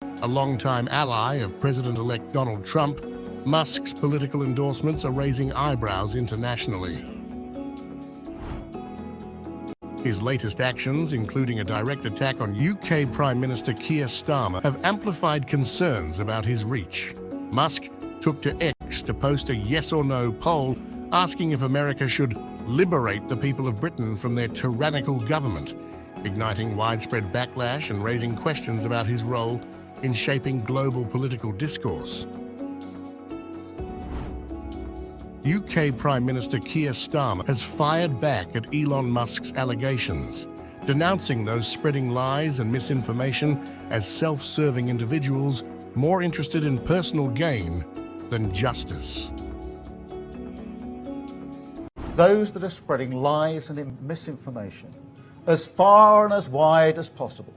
A longtime ally of President-elect Donald Trump, Musk's political endorsements are raising eyebrows internationally. His latest actions, including a direct attack on UK Prime Minister Keir Starmer, have amplified concerns about his reach. Musk took to X to post a yes or no poll asking if America should liberate the people of Britain from their tyrannical government, igniting widespread backlash and raising questions about his role in shaping global political discourse. UK Prime Minister Keir Starmer has fired back at Elon Musk's allegations, denouncing those spreading lies and misinformation as self-serving individuals more interested in personal gain than justice. Those that are spreading lies and misinformation as far and as wide as possible,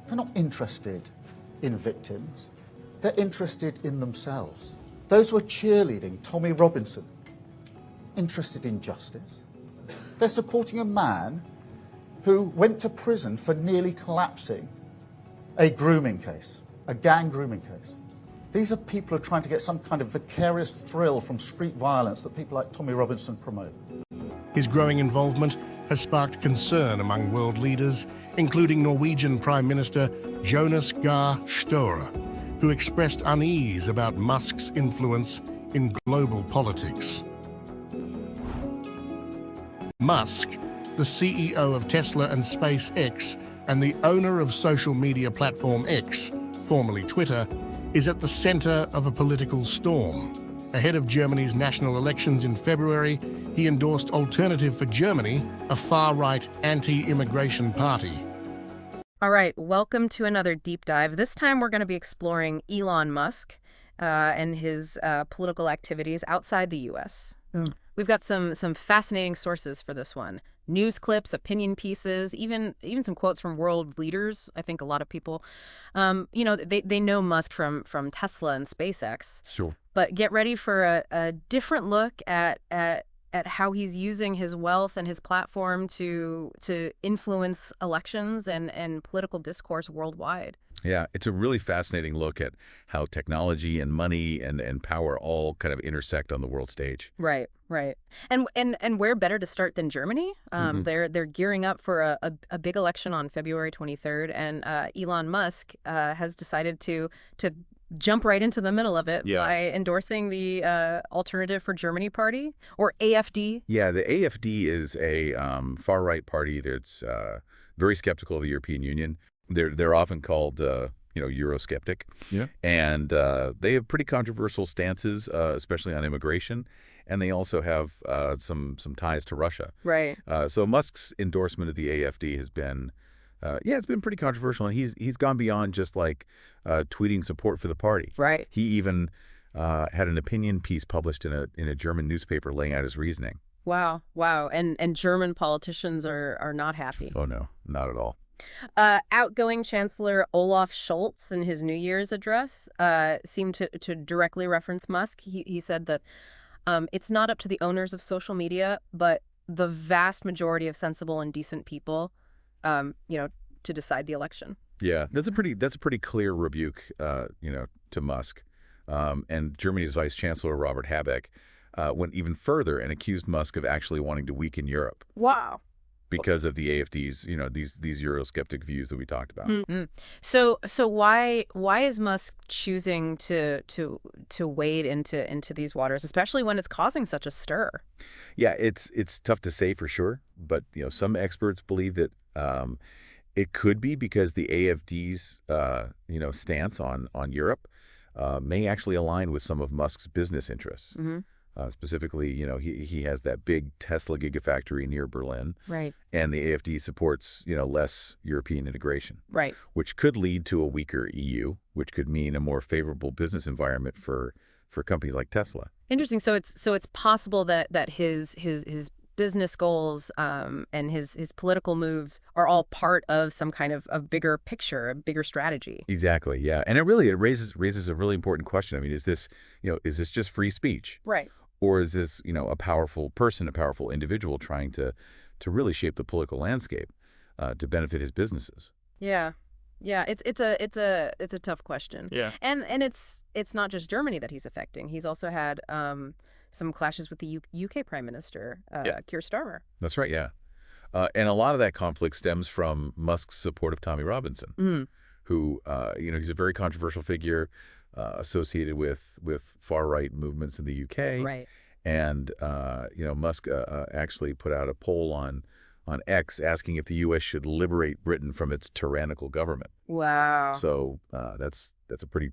they're not interested in victims, they're interested in themselves. Those who are cheerleading Tommy Robinson, interested in justice. They're supporting a man who went to prison for nearly collapsing a grooming case, a gang grooming case. These are people who are trying to get some kind of vicarious thrill from street violence that people like Tommy Robinson promote. His growing involvement has sparked concern among world leaders, including Norwegian Prime Minister Jonas Gahr Støre, who expressed unease about Musk's influence in global politics. Musk, the CEO of Tesla and SpaceX and the owner of social media platform X, formerly Twitter, is at the center of a political storm. Ahead of Germany's national elections in February, he endorsed Alternative for Germany, a far-right anti-immigration party. All right, welcome to another deep dive. This time we're going to be exploring Elon Musk and his political activities outside the U.S. We've got some fascinating sources for this one. News clips, opinion pieces, even some quotes from world leaders. I think a lot of people, they know Musk from Tesla and SpaceX. Sure. But get ready for a different look at how he's using his wealth and his platform to influence elections and political discourse worldwide. Yeah, it's a really fascinating look at how technology and money and power all kind of intersect on the world stage. Right. And where better to start than Germany? They're gearing up for a big election on February 23rd, and Elon Musk has decided to jump right into the middle of it by endorsing the Alternative for Germany party, or AfD. Yeah, the AfD is a far-right party that's very skeptical of the European Union. They're often called, Eurosceptic. Yeah. And they have pretty controversial stances, especially on immigration. And they also have some ties to Russia. Right. So Musk's endorsement of the AfD has been, it's been pretty controversial. And he's gone beyond just like tweeting support for the party. Right. He even had an opinion piece published in a German newspaper laying out his reasoning. Wow. And German politicians are not happy. Oh, no, not at all. Outgoing Chancellor Olaf Scholz in his New Year's address seemed to directly reference Musk. He said that it's not up to the owners of social media, but the vast majority of sensible and decent people, to decide the election. Yeah, that's a pretty clear rebuke, to Musk. And Germany's Vice Chancellor Robert Habeck went even further and accused Musk of actually wanting to weaken Europe. Wow. Because of the AfD's, these Eurosceptic views that we talked about. Mm-hmm. So why is Musk choosing to wade into these waters, especially when it's causing such a stir? Yeah, it's tough to say for sure, but some experts believe that it could be because the AfD's stance on Europe may actually align with some of Musk's business interests. Mm-hmm. Specifically, he has that big Tesla gigafactory near Berlin. Right. And the AfD supports, less European integration. Right. Which could lead to a weaker EU, which could mean a more favorable business environment for companies like Tesla. Interesting. So it's possible that his business goals and his political moves are all part of some kind of bigger picture, a bigger strategy. Exactly. Yeah. And it raises a really important question. I mean, is this just free speech? Right. Or is this, a powerful person, a powerful individual trying to really shape the political landscape to benefit his businesses? Yeah. Yeah, it's a tough question. Yeah. And it's not just Germany that he's affecting. He's also had some clashes with the UK Prime Minister, Yeah. Keir Starmer. That's right, yeah. And a lot of that conflict stems from Musk's support of Tommy Robinson, who, he's a very controversial figure associated with far-right movements in the UK. Right. And, Musk actually put out a poll on X asking if the U.S. should liberate Britain from its tyrannical government. Wow. So that's a pretty,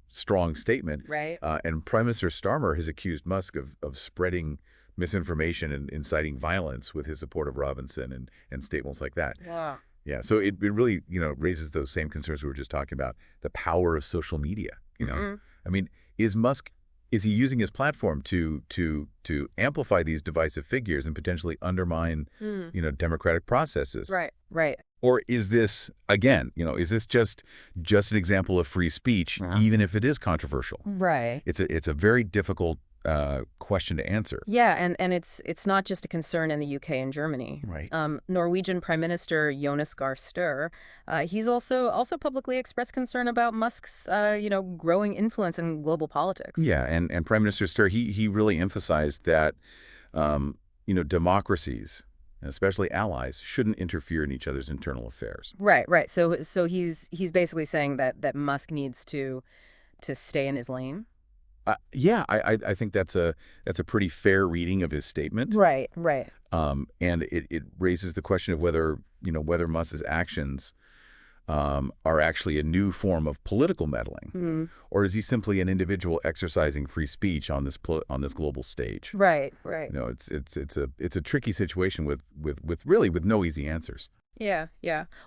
strong statement. Right. And Prime Minister Starmer has accused Musk of spreading misinformation and inciting violence with his support of Robinson and statements like that. Wow. Yeah, so it really, raises those same concerns we were just talking about, the power of social media, I mean, is he using his platform to amplify these divisive figures and potentially undermine, democratic processes? Right. Or is this, again, is this just an example of free speech, even if it is controversial? Right. It's a very difficult question to answer. Yeah, and it's not just a concern in the UK and Germany. Right. Norwegian Prime Minister Jonas Gahr Støre, he's also publicly expressed concern about Musk's growing influence in global politics. Yeah, and Prime Minister Støre, he really emphasized that democracies, and especially allies, shouldn't interfere in each other's internal affairs. Right. So he's basically saying that Musk needs to stay in his lane. Yeah, I think that's a pretty fair reading of his statement. Right. And it raises the question of whether Musk's actions are actually a new form of political meddling, or is he simply an individual exercising free speech on this global stage? Right. It's a tricky situation with no easy answers. Yeah.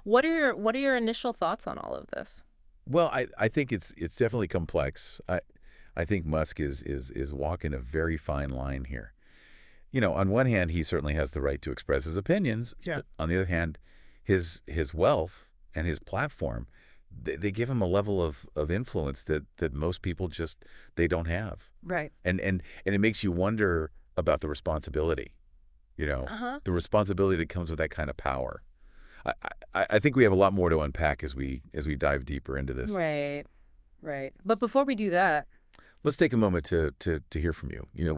What are your initial thoughts on all of this? Well, I think it's definitely complex. I think Musk is walking a very fine line here. On one hand, he certainly has the right to express his opinions. Yeah. But on the other hand, his wealth and his platform, they give him a level of influence that most people just they don't have. Right. And it makes you wonder about the responsibility. The responsibility that comes with that kind of power. I think we have a lot more to unpack as we dive deeper into this. Right. But before we do that, let's take a moment to hear from you.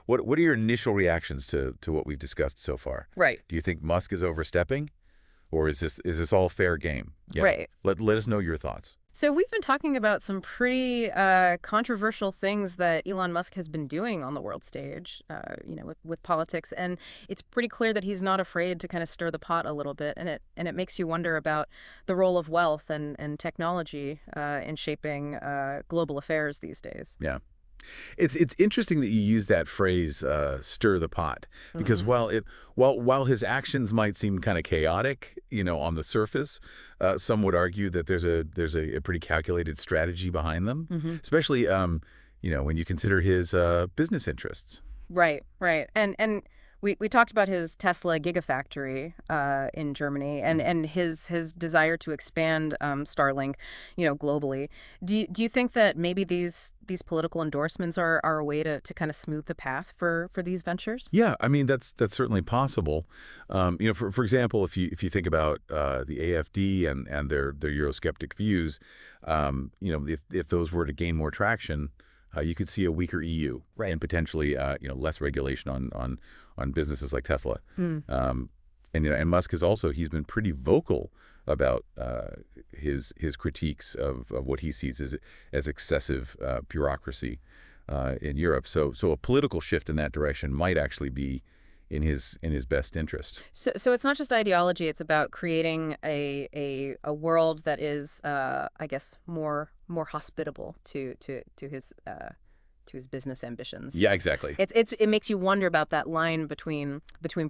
What are your initial reactions to what we've discussed so far? Right. Do you think Musk is overstepping, or is this all fair game? Yeah. Right. Let us know your thoughts. So we've been talking about some pretty controversial things that Elon Musk has been doing on the world stage, with politics, and it's pretty clear that he's not afraid to kind of stir the pot a little bit, and it makes you wonder about the role of wealth and technology in shaping global affairs these days. Yeah. It's interesting that you use that phrase, stir the pot, because while his actions might seem kind of chaotic, on the surface, some would argue that there's a pretty calculated strategy behind them, especially when you consider his business interests. Right. And we talked about his Tesla Gigafactory in Germany and his desire to expand Starlink, globally. Do you think that maybe these political endorsements are a way to kind of smooth the path for these ventures? Yeah, I mean that's certainly possible. For example, if you think about the AfD and their Eurosceptic views, if those were to gain more traction, you could see a weaker EU, right, and potentially less regulation on businesses like Tesla. And Musk he's been pretty vocal about his critiques of what he sees as excessive bureaucracy in Europe. So a political shift in that direction might actually be in his best interest. So it's not just ideology; it's about creating a world that is, I guess, more hospitable to his business ambitions. Yeah, exactly. It makes you wonder about that line between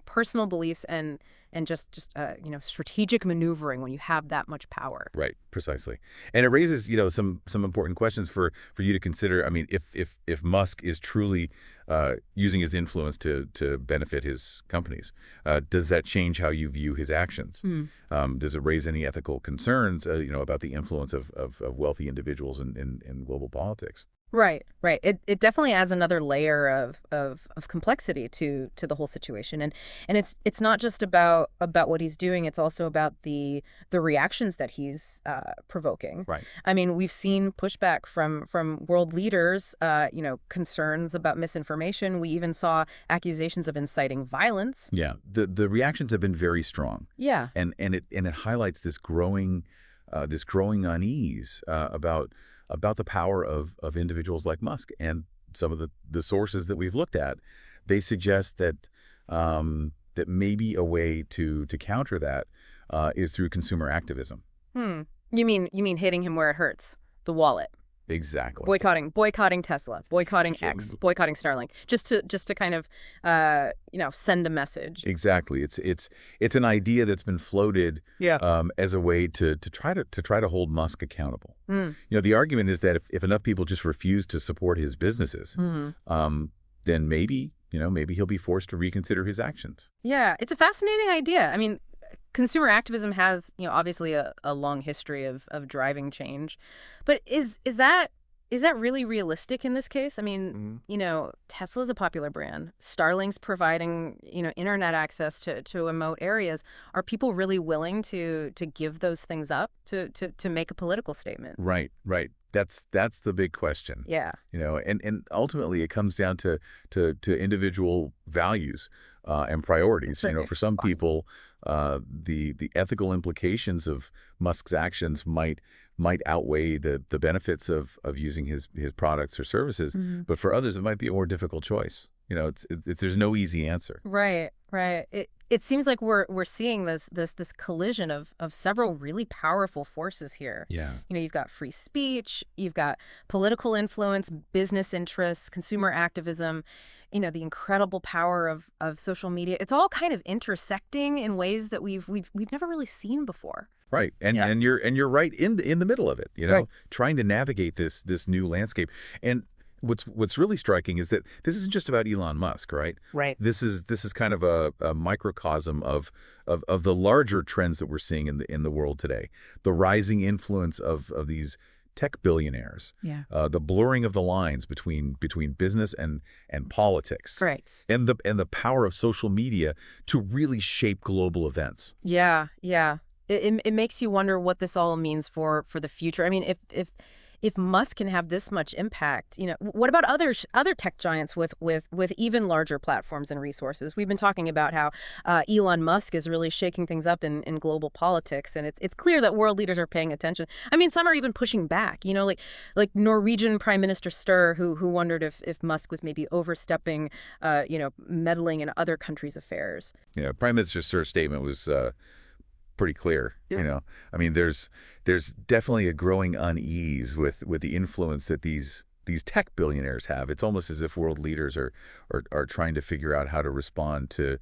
personal beliefs and just strategic maneuvering when you have that much power. Right, precisely. And it raises some important questions for you to consider. I mean, if Musk is truly using his influence to benefit his companies, does that change how you view his actions? Does it raise any ethical concerns about the influence of wealthy individuals in global politics? Right. It definitely adds another layer of complexity to the whole situation, and it's not just about about what he's doing. It's also about the reactions that he's provoking. Right. I mean, we've seen pushback from world leaders, concerns about misinformation. We even saw accusations of inciting violence. Yeah. The reactions have been very strong. Yeah. And it highlights this growing unease about the power of individuals like Musk. And some of the sources that we've looked at, they suggest that that maybe a way to counter that is through consumer activism. You mean hitting him where it hurts, the wallet. Exactly. Boycotting Tesla, boycotting X, boycotting Starlink, just to kind of send a message. Exactly. It's an idea that's been floated as a way to try to hold Musk accountable. The argument is that if enough people just refuse to support his businesses, then maybe he'll be forced to reconsider his actions. Yeah, it's a fascinating idea. I mean, consumer activism has, obviously a long history of driving change. But is that really realistic in this case? I mean, Tesla's a popular brand. Starlink's providing, internet access to remote areas. Are people really willing to give those things up to make a political statement? Right. That's the big question. Yeah. And ultimately it comes down to individual values and priorities. For some people, the ethical implications of Musk's actions might outweigh the benefits of using his products or services. But for others, it might be a more difficult choice. There's no easy answer. Right. It seems like we're seeing this collision of several really powerful forces here. Yeah. You've got free speech, you've got political influence, business interests, consumer activism, the incredible power of social media. It's all kind of intersecting in ways that we've never really seen before. Right. And you're right in the middle of it, Right. trying to navigate this new landscape. And what's really striking is that this isn't just about Elon Musk, right? Right. This is kind of a microcosm of the larger trends that we're seeing in the world today. The rising influence of these tech billionaires. Yeah. The blurring of the lines between business and politics. Right. And the power of social media to really shape global events. Yeah. It makes you wonder what this all means for the future. I mean, if Musk can have this much impact, what about other tech giants with even larger platforms and resources? We've been talking about how Elon Musk is really shaking things up in global politics, and it's clear that world leaders are paying attention. I mean, some are even pushing back. Like Norwegian Prime Minister Stoer, who wondered if Musk was maybe overstepping, meddling in other countries' affairs. Yeah, Prime Minister Stoer's statement was pretty clear. Yeah. I mean, there's definitely a growing unease with the influence that these tech billionaires have. It's almost as if world leaders are trying to figure out how to respond to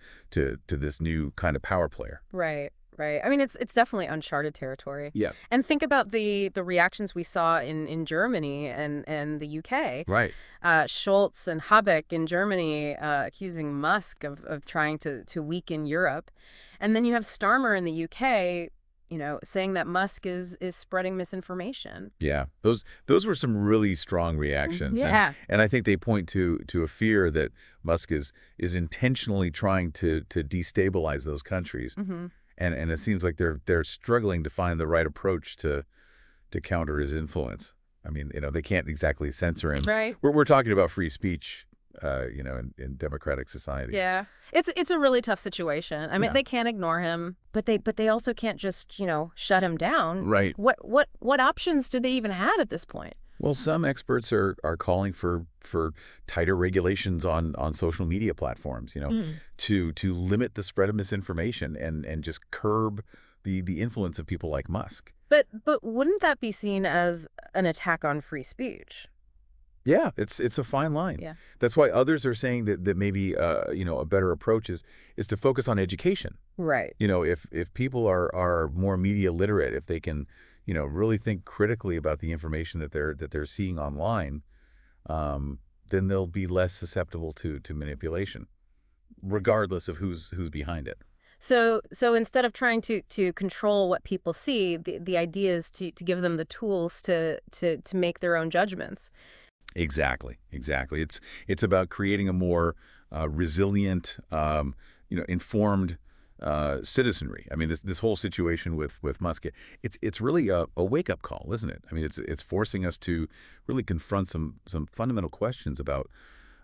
this new kind of power player. Right. I mean, it's definitely uncharted territory. Yeah. And think about the reactions we saw in Germany and the UK. Right. Scholz and Habeck in Germany accusing Musk of trying to weaken Europe. And then you have Starmer in the UK, saying that Musk is spreading misinformation. Yeah. Those were some really strong reactions. Yeah. And I think they point to a fear that Musk is intentionally trying to destabilize those countries. Mm-hmm. And it seems like they're struggling to find the right approach to counter his influence. I mean, they can't exactly censor him. Right. We're talking about free speech, in democratic society. Yeah. It's a really tough situation. I mean, they can't ignore him, but they also can't just, shut him down. Right. What options do they even have at this point? Well, some experts are calling for tighter regulations on social media platforms, to limit the spread of misinformation and just curb the influence of people like Musk. But wouldn't that be seen as an attack on free speech? Yeah, it's a fine line. Yeah. That's why others are saying that maybe a better approach is to focus on education. Right. If people are more media literate, if they can really think critically about the information that they're seeing online, then they'll be less susceptible to manipulation, regardless of who's behind it. So instead of trying to control what people see, the idea is to give them the tools to make their own judgments. Exactly. It's about creating a more resilient, informed citizenry. I mean, this whole situation with Musk, it's really a wake-up call, isn't it? I mean, it's forcing us to really confront some fundamental questions about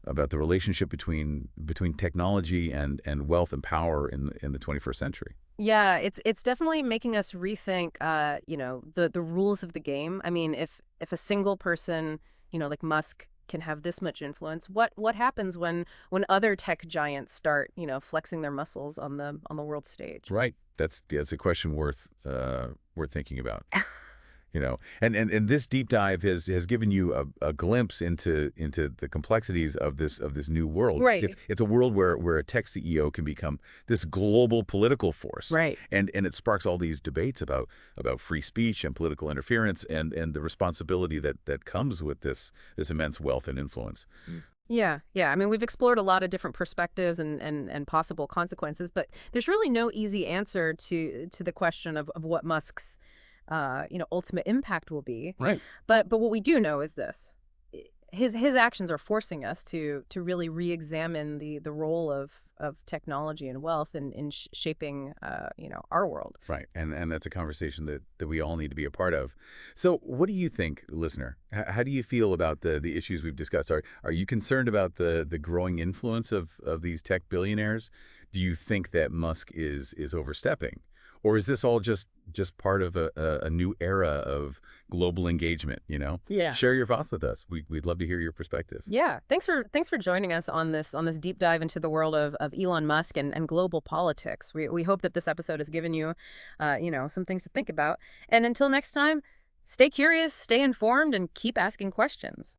the relationship between technology and wealth and power in the 21st century. Yeah, it's definitely making us rethink, the rules of the game. I mean, if a single person, like Musk, can have this much influence, what happens when other tech giants start, flexing their muscles on the world stage? Right. That's a question worth thinking about. And this deep dive has given you a glimpse into the complexities of this new world. Right. It's a world where a tech CEO can become this global political force. Right. And it sparks all these debates about free speech and political interference and the responsibility that comes with this immense wealth and influence. Yeah. I mean, we've explored a lot of different perspectives and possible consequences, but there's really no easy answer to the question of what Musk's ultimate impact will be. Right. But what we do know is this: his actions are forcing us to really re-examine the role of technology and wealth in shaping our world. Right. And that's a conversation that we all need to be a part of. So what do you think, listener? How do you feel about the issues we've discussed? Are you concerned about the growing influence of these tech billionaires? Do you think that Musk is overstepping? Or is this all just part of a new era of global engagement, Yeah. Share your thoughts with us. We'd love to hear your perspective. Yeah. Thanks for joining us on this deep dive into the world of Elon Musk and global politics. We hope that this episode has given you, some things to think about. And until next time, stay curious, stay informed, and keep asking questions.